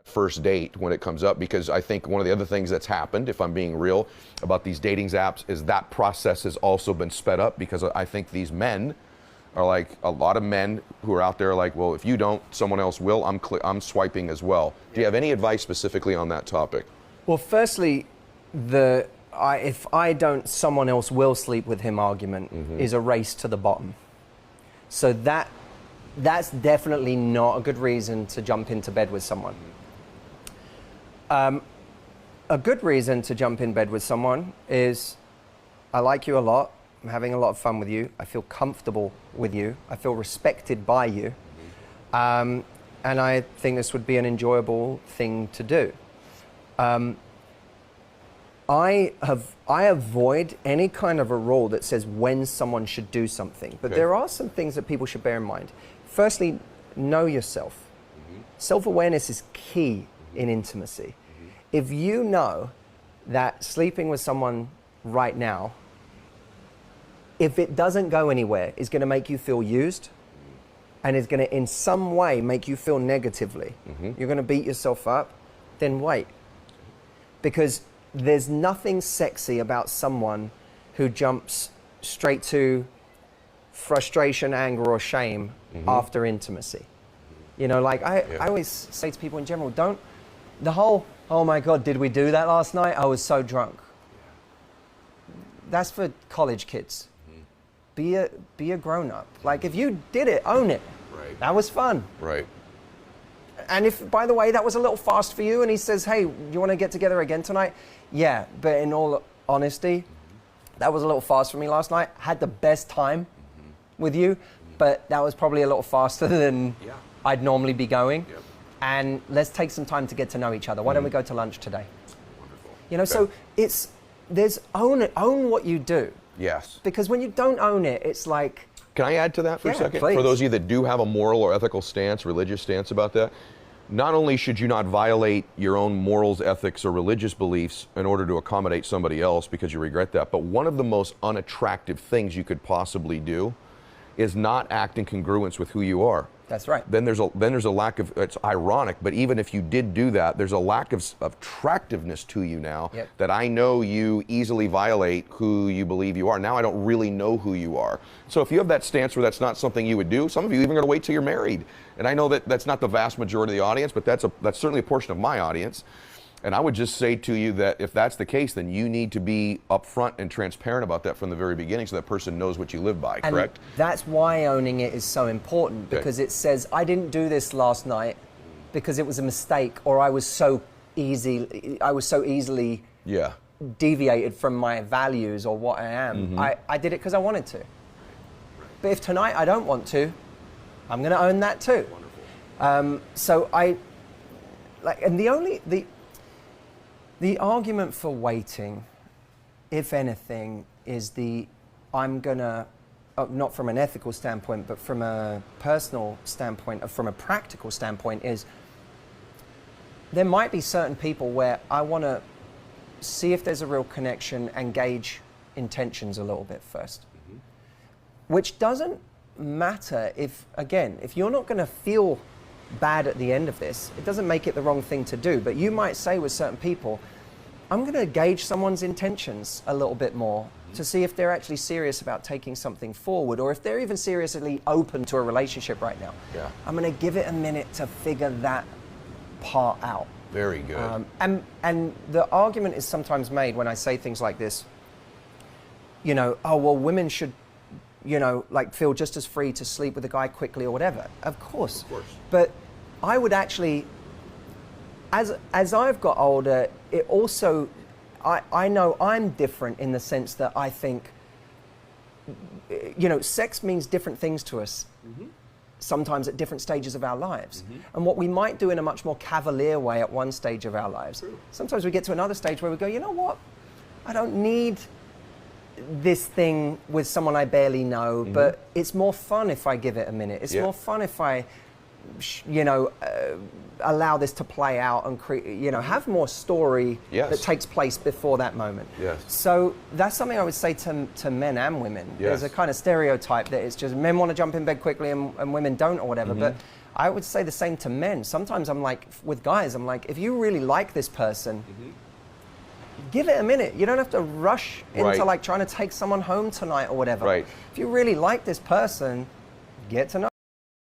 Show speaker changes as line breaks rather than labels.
first date when it comes up, because I think one of the other things that's happened, if I'm being real, about these dating apps is that process has also been sped up, because I think these men are like, a lot of men who are out there are like, well, if you don't, someone else will. I'm swiping as well. Do you have any advice specifically on that topic?
Well, firstly, if I don't, someone else will sleep with him argument is a race to the bottom. So that's definitely not a good reason to jump into bed with someone. A good reason to jump in bed with someone is, I like you a lot, I'm having a lot of fun with you, I feel comfortable with you, I feel respected by you, and I think this would be an enjoyable thing to do. I avoid any kind of a rule that says when someone should do something, but there are some things that people should bear in mind. Firstly, know yourself. Self-awareness is key in intimacy. If you know that sleeping with someone right now, if it doesn't go anywhere, is going to make you feel used and is going to in some way make you feel negatively, you're going to beat yourself up, then wait. Because there's nothing sexy about someone who jumps straight to frustration, anger, or shame after intimacy. You know, like I always say to people in general, the whole, oh my God, did we do that last night? I was so drunk. That's for college kids. Be a grown-up. Like, if you did it, own it.
Right.
That was fun.
Right.
And if, by the way, that was a little fast for you and he says, hey, do you want to get together again tonight? Yeah, but in all honesty, that was a little fast for me last night. Had the best time with you, but that was probably a little faster than I'd normally be going. And let's take some time to get to know each other. Why don't we go to lunch today?
Wonderful.
You know, so own what you do.
Yes.
Because when you don't own it, it's like...
Can I add to that for a second?
Please.
For those of you that do have a moral or ethical stance, religious stance about that, not only should you not violate your own morals, ethics, or religious beliefs in order to accommodate somebody else because you regret that, but one of the most unattractive things you could possibly do is not act in congruence with who you are.
That's right.
Then there's a lack of, it's ironic, but even if you did do that, there's a lack of attractiveness to you now that I know you easily violate who you believe you are. Now I don't really know who you are. So if you have that stance where that's not something you would do, some of you even going to wait till you're married. And I know that that's not the vast majority of the audience, but that's certainly a portion of my audience. And I would just say to you that if that's the case, then you need to be upfront and transparent about that from the very beginning so that person knows what you live by, correct?
And that's why owning it is so important, because it says, I didn't do this last night because it was a mistake, or I was so easily deviated from my values or what I am. I did it because I wanted to. But if tonight I don't want to, I'm going to own that too. So the argument for waiting, if anything, is I'm gonna, not from an ethical standpoint, but from a personal standpoint, or from a practical standpoint, is there might be certain people where I want to see if there's a real connection and gauge intentions a little bit first. Which doesn't matter if you're not going to feel bad at the end of this, it doesn't make it the wrong thing to do. But you might say with certain people, I'm going to gauge someone's intentions a little bit more to see if they're actually serious about taking something forward, or if they're even seriously open to a relationship right now. I'm going to give it a minute to figure that part out.
Very good.
And the argument is sometimes made when I say things like this, you know, oh, well, women should, you know, like feel just as free to sleep with a guy quickly or whatever. Of course. But I would actually, as I've got older, it also, I know I'm different in the sense that I think, you know, sex means different things to us. Sometimes at different stages of our lives. And what we might do in a much more cavalier way at one stage of our lives, sometimes we get to another stage where we go, you know what, I don't need this thing with someone I barely know, but it's more fun if I give it a minute. It's more fun if I, you know, allow this to play out and create, you know, have more story that takes place before that moment. So that's something I would say to men and women. There's a kind of stereotype that it's just men want to jump in bed quickly and women don't or whatever. But I would say the same to men. Sometimes I'm like, with guys, I'm like, if you really like this person, give it a minute. You don't have to rush into like trying to take someone home tonight or whatever.
Right.
If you really like this person, get to know